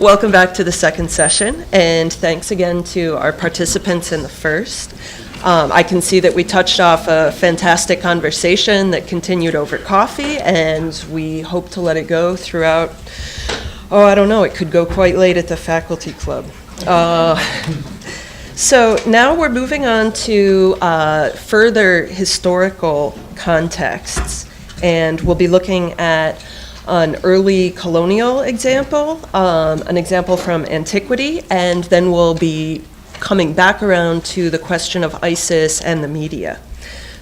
Welcome back to the second session, and thanks again to our participants in the first. I can see that we touched off a fantastic conversation that continued over coffee, and we hope to let it go throughout, I don't know, it could go quite late at the faculty club. So now we're moving on to further historical contexts, and we'll be looking at an early colonial example, an example from antiquity, and then we'll be coming back around to the question of ISIS and the media.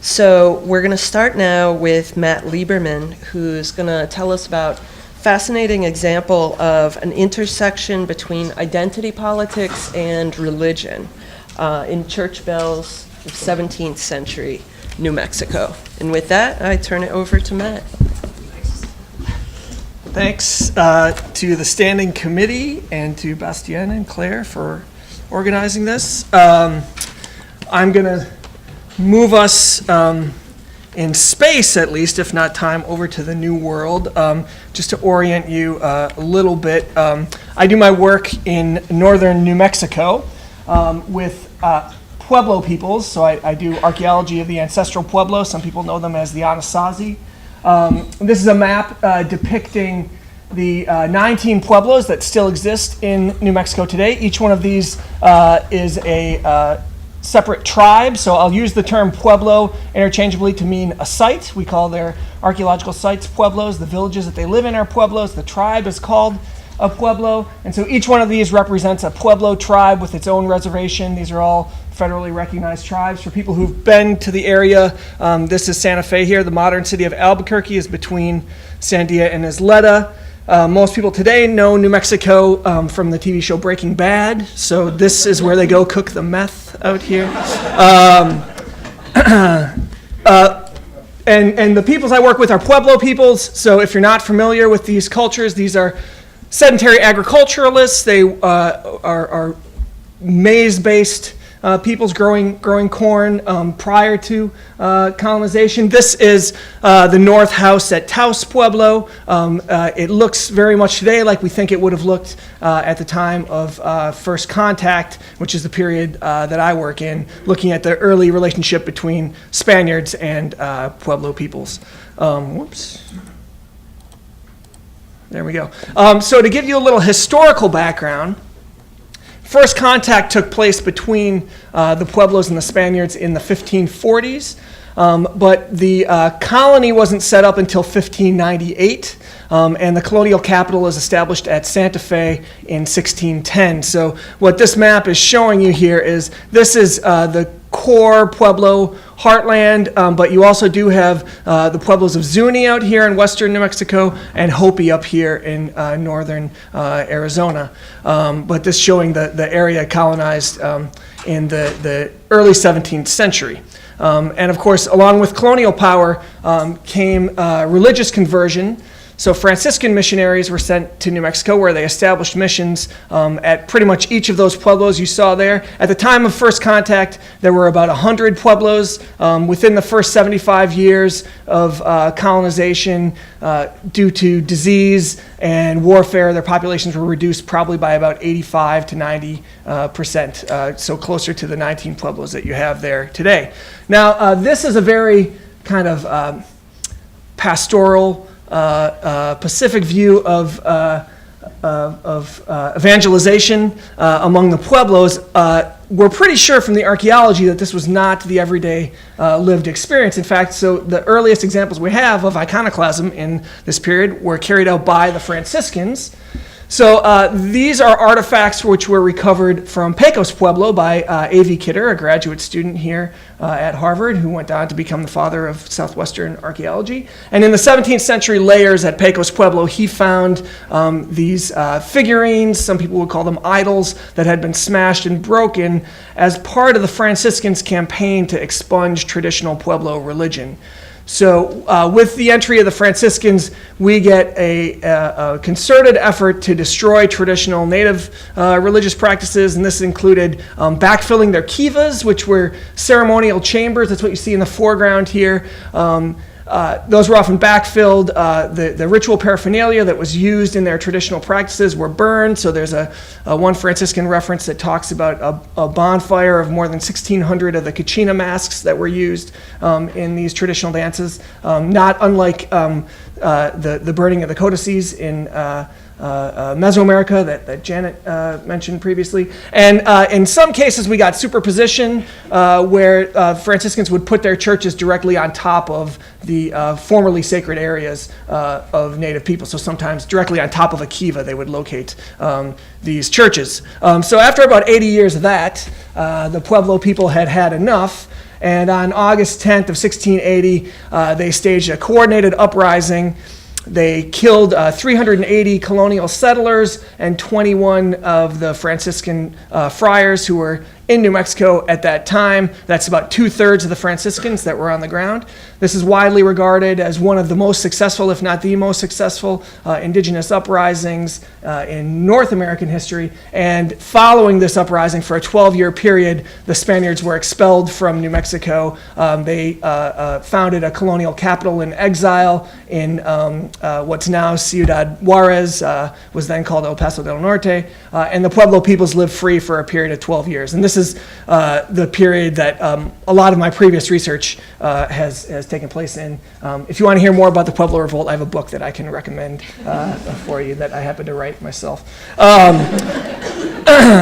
So we're going to start now with Matt Liebmann, who's going to tell us about a fascinating example of an intersection between identity politics and religion in church bells of 17th century New Mexico. And with that, I turn it over to Matt. Thanks to the standing committee and to Bastien and Clare for organizing this. I'm going to move us in space, at least, if not time, over to the New World, just to orient you a little bit. I do my work in northern New Mexico with Pueblo peoples, so I do archaeology of the ancestral Pueblo. Some people know them as the Anasazi. This is a map depicting the 19 Pueblos that still exist in New Mexico today. Each one of these is a separate tribe, so I'll use the term Pueblo interchangeably to mean a site. We call their archaeological sites Pueblos. The villages that they live in are Pueblos. The tribe is called a Pueblo, and so each one of these represents a Pueblo tribe with its own reservation. These are all federally recognized tribes. For people who've been to the area, this is Santa Fe here. The modern city of Albuquerque is between Sandia and Isleta. Most people today know New Mexico from the TV show Breaking Bad, so this is where they go cook the meth out here. And the peoples I work with are Pueblo peoples, so if you're not familiar with these cultures, these are sedentary agriculturalists. They are maize-based peoples growing corn prior to colonization. This is the North House at Taos Pueblo. It looks very much today like we think it would have looked at the time of first contact, which is the period that I work in, looking at the early relationship between Spaniards and Pueblo peoples. Whoops. There we go. So to give you a little historical background, first contact took place between the Pueblos and the Spaniards in the 1540s, but the colony wasn't set up until 1598, and the colonial capital is established at Santa Fe in 1610. So what this map is showing you here is this is the core Pueblo heartland, but you also do have the Pueblos of Zuni out here in western New Mexico and Hopi up here in northern Arizona. But this showing the area colonized in the early 17th century. And of course, along with colonial power came religious conversion. So Franciscan missionaries were sent to New Mexico, where they established missions at pretty much each of those Pueblos you saw there. At the time of first contact, there were about 100 Pueblos. Within the first 75 years of colonization, due to disease and warfare, their populations were reduced probably by about 85 to 90%, so closer to the 19 Pueblos that you have there today. Now, this is a very kind of pastoral, Pacific view of evangelization among the Pueblos. We're pretty sure from the archaeology that this was not the everyday lived experience. In fact, so the earliest examples we have of iconoclasm in this period were carried out by the Franciscans. So these are artifacts which were recovered from Pecos Pueblo by A.V. Kidder, a graduate student here at Harvard who went on to become the father of Southwestern archaeology. And in the 17th century layers at Pecos Pueblo, he found these figurines, some people would call them idols, that had been smashed and broken as part of the Franciscans' campaign to expunge traditional Pueblo religion. So with the entry of the Franciscans, we get a concerted effort to destroy traditional native religious practices, and this included backfilling their kivas, which were ceremonial chambers. That's what you see in the foreground here. those were often backfilled. The ritual paraphernalia that was used in their traditional practices were burned. So there's a one Franciscan reference that talks about a bonfire of more than 1,600 of the kachina masks that were used in these traditional dances, not unlike the burning of the codices in Mesoamerica that Janet mentioned previously. And in some cases, we got superposition, where Franciscans would put their churches directly on top of the formerly sacred areas of native people. So sometimes directly on top of a kiva, they would locate these churches. So after about 80 years of that, the Pueblo people had had enough. And on August 10th of 1680, they staged a coordinated uprising. They killed 380 colonial settlers and 21 of the Franciscan friars who were in New Mexico at that time. That's about 2/3 of the Franciscans that were on the ground. This is widely regarded as one of the most successful, if not the most successful, indigenous uprisings in North American history. And following this uprising, for a 12-year period, the Spaniards were expelled from New Mexico. They founded a colonial capital in exile in what's now Ciudad Juarez, was then called El Paso del Norte, and the Pueblo peoples lived free for a period of 12 years. And this is the period that a lot of my previous research has taken place in. If you want to hear more about the Pueblo Revolt, I have a book that I can recommend for you that I happen to write myself.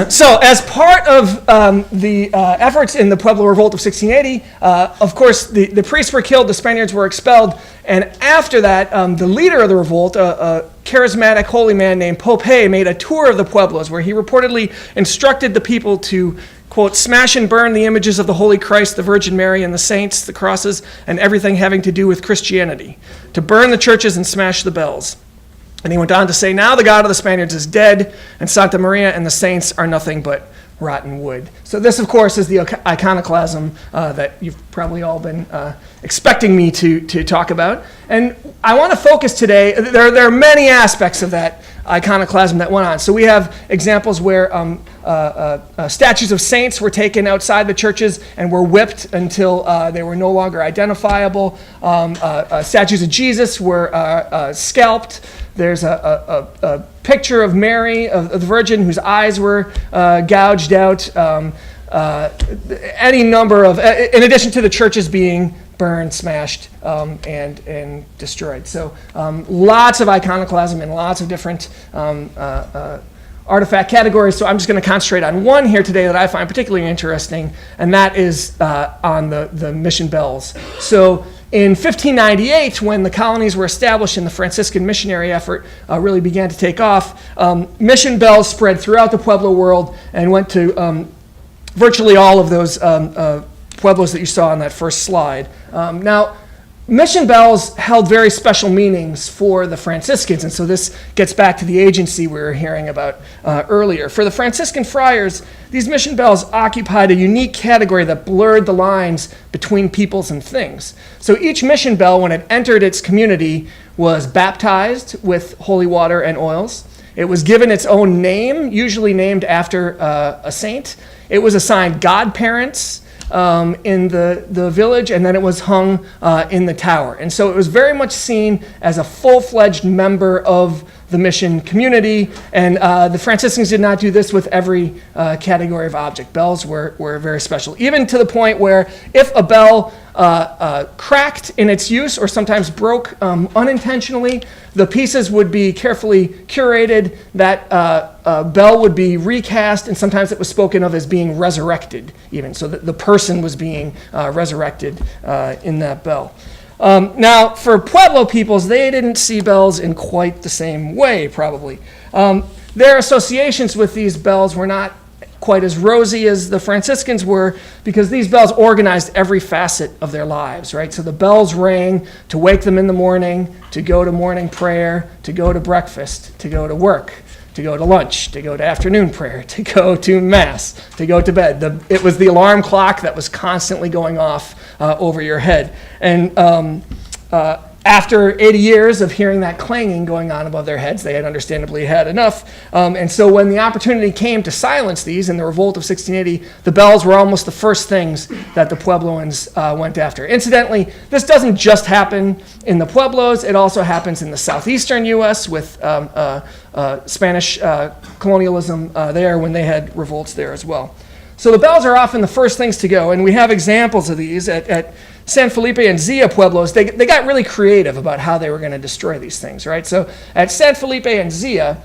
So as part of the efforts in the Pueblo Revolt of 1680, of course, the priests were killed, the Spaniards were expelled, and after that, the leader of the revolt, a charismatic holy man named Pope, made a tour of the Pueblos where he reportedly instructed the people to, quote, smash and burn the images of the Holy Christ, the Virgin Mary, and the saints, the crosses, and everything having to do with Christianity, to burn the churches and smash the bells. And he went on to say, now the God of the Spaniards is dead, and Santa Maria and the saints are nothing but rotten wood. So this, of course, is the iconoclasm that you've probably all been expecting me to talk about. And I want to focus today, there are many aspects of that iconoclasm that went on. So we have examples where statues of saints were taken outside the churches and were whipped until they were no longer identifiable. Statues of Jesus were scalped. There's a picture of Mary, of the Virgin, whose eyes were gouged out. Any number of, in addition to the churches being burned, smashed, and destroyed. So lots of iconoclasm in lots of different artifact categories. So I'm just going to concentrate on one here today that I find particularly interesting, and that is on the mission bells. So in 1598, when the colonies were established and the Franciscan missionary effort really began to take off, mission bells spread throughout the Pueblo world and went to virtually all of those pueblos that you saw on that first slide. Now, mission bells held very special meanings for the Franciscans, and so this gets back to the agency we were hearing about earlier. For the Franciscan friars, these mission bells occupied a unique category that blurred the lines between peoples and things. So each mission bell, when it entered its community, was baptized with holy water and oils. It was given its own name, usually named after a saint. It was assigned godparents in the village, and then it was hung in the tower. And so it was very much seen as a full-fledged member of the mission community, and the Franciscans did not do this with every category of object. Bells were very special, even to the point where if a bell cracked in its use or sometimes broke unintentionally, the pieces would be carefully curated. That bell would be recast, and sometimes it was spoken of as being resurrected even, so that the person was being resurrected in that bell. Now, for Pueblo peoples, they didn't see bells in quite the same way, probably. Their associations with these bells were not quite as rosy as the Franciscans were, because these bells organized every facet of their lives, right? So the bells rang to wake them in the morning, to go to morning prayer, to go to breakfast, to go to work, to go to lunch, to go to afternoon prayer, to go to mass, to go to bed. It was the alarm clock that was constantly going off over your head. And after 80 years of hearing that clanging going on above their heads, they had understandably had enough. And so when the opportunity came to silence these in the revolt of 1680, the bells were almost the first things that the Puebloans went after. Incidentally, this doesn't just happen in the Pueblos. It also happens in the southeastern U.S. with Spanish colonialism there when they had revolts there as well. So the bells are often the first things to go, and we have examples of these at San Felipe and Zia Pueblos. They got really creative about how they were going to destroy these things, right? So at San Felipe and Zia,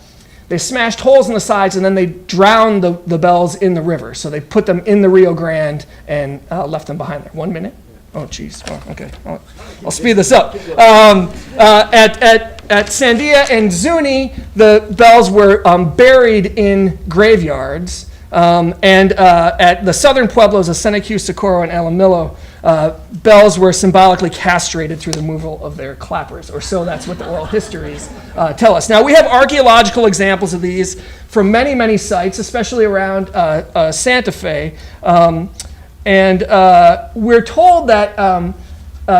they smashed holes in the sides and then they drowned the bells in the river. So they put them in the Rio Grande and left them behind there. 1 minute? Oh, geez. Oh, okay. I'll speed this up. At Sandia and Zuni, the bells were buried in graveyards. And at the southern pueblos of Senecu, Socorro, and Alamillo, bells were symbolically castrated through the removal of their clappers, or so that's what the oral histories tell us. Now, we have archaeological examples of these from many, many sites, especially around Santa Fe. And we're told that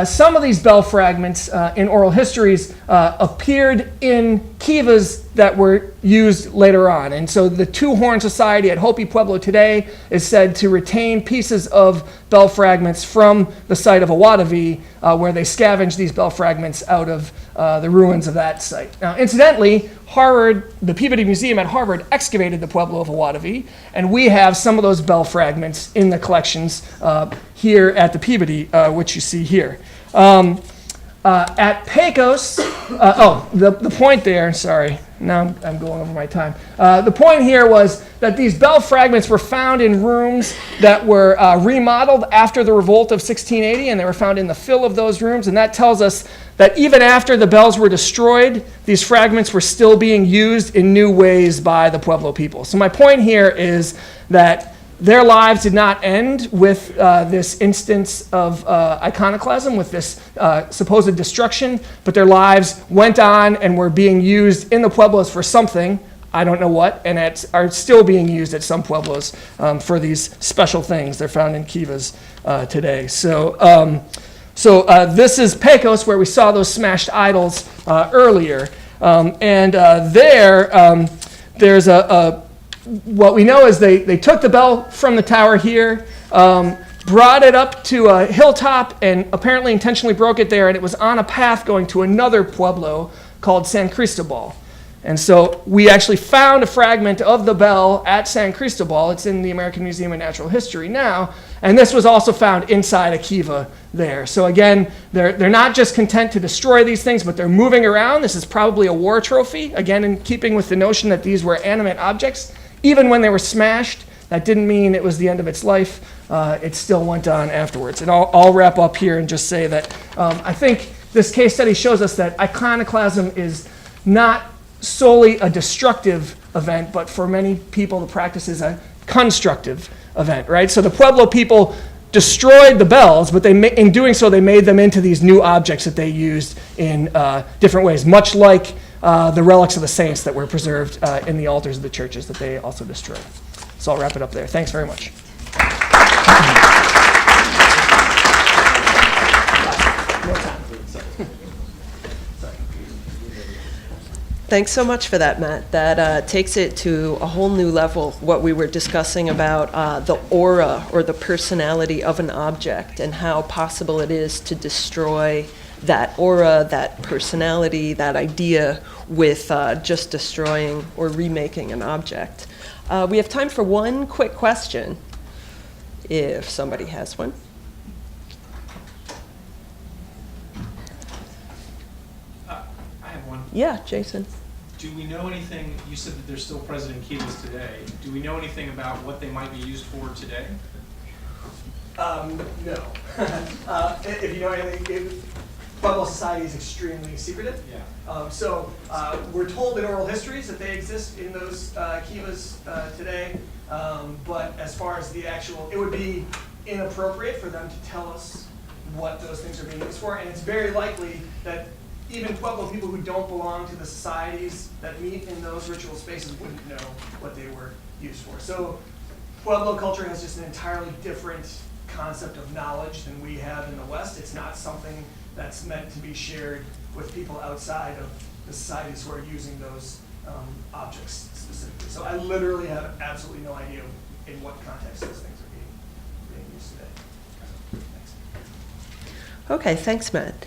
some of these bell fragments in oral histories appeared in kivas that were used later on. And so the Two-Horn Society at Hopi Pueblo today is said to retain pieces of bell fragments from the site of Awadavi, where they scavenged these bell fragments out of the ruins of that site. Now, incidentally, Harvard, the Peabody Museum at Harvard excavated the Pueblo of Awadavi, and we have some of those bell fragments in the collections here at the Peabody, which you see here. At Pecos, the point there, sorry, now I'm going over my time. The point here was that these bell fragments were found in rooms that were remodeled after the revolt of 1680, and they were found in the fill of those rooms, and that tells us that even after the bells were destroyed, these fragments were still being used in new ways by the Pueblo people. So my point here is that their lives did not end with this instance of iconoclasm, with this supposed destruction, but their lives went on and were being used in the Pueblos for something, I don't know what, and are still being used at some Pueblos for these special things. They're found in kivas today. So this is Pecos, where we saw those smashed idols earlier. There's what we know is they took the bell from the tower here, brought it up to a hilltop, and apparently intentionally broke it there, and it was on a path going to another pueblo called San Cristobal. And so we actually found a fragment of the bell at San Cristobal. It's in the American Museum of Natural History now, and this was also found inside a kiva there. So again, they're not just content to destroy these things, but they're moving around. This is probably a war trophy, again in keeping with the notion that these were animate objects. Even when they were smashed, that didn't mean it was the end of its life. It still went on afterwards. And I'll wrap up here and just say that I think this case study shows us that iconoclasm is not solely a destructive event, but for many people the practice is a constructive event, right? So the Pueblo people destroyed the bells, but in doing so they made them into these new objects that they used in different ways, much like the relics of the saints that were preserved in the altars of the churches that they also destroyed. So I'll wrap it up there. Thanks very much. Thanks so much for that, Matt. That takes it to a whole new level, what we were discussing about the aura or the personality of an object and how possible it is to destroy that aura, that personality, that idea with just destroying or remaking an object. We have time for one quick question, if somebody has one. I have one. Yeah, Jason. Do we know anything, you said that they're still present in kivas today. Do we know anything about what they might be used for today? No. If you know anything, Pueblo society is extremely secretive. Yeah. We're told in oral histories that they exist in those kivas today, but as far as the actual, it would be inappropriate for them to tell us what those things are being used for, and it's very likely that even Pueblo people who don't belong to the societies that meet in those ritual spaces wouldn't know what they were used for. So Pueblo culture has just an entirely different concept of knowledge than we have in the West. It's not something that's meant to be shared with people outside of the societies who are using those objects specifically. So I literally have absolutely no idea in what context those things are being used today. Thanks. Okay, thanks, Matt.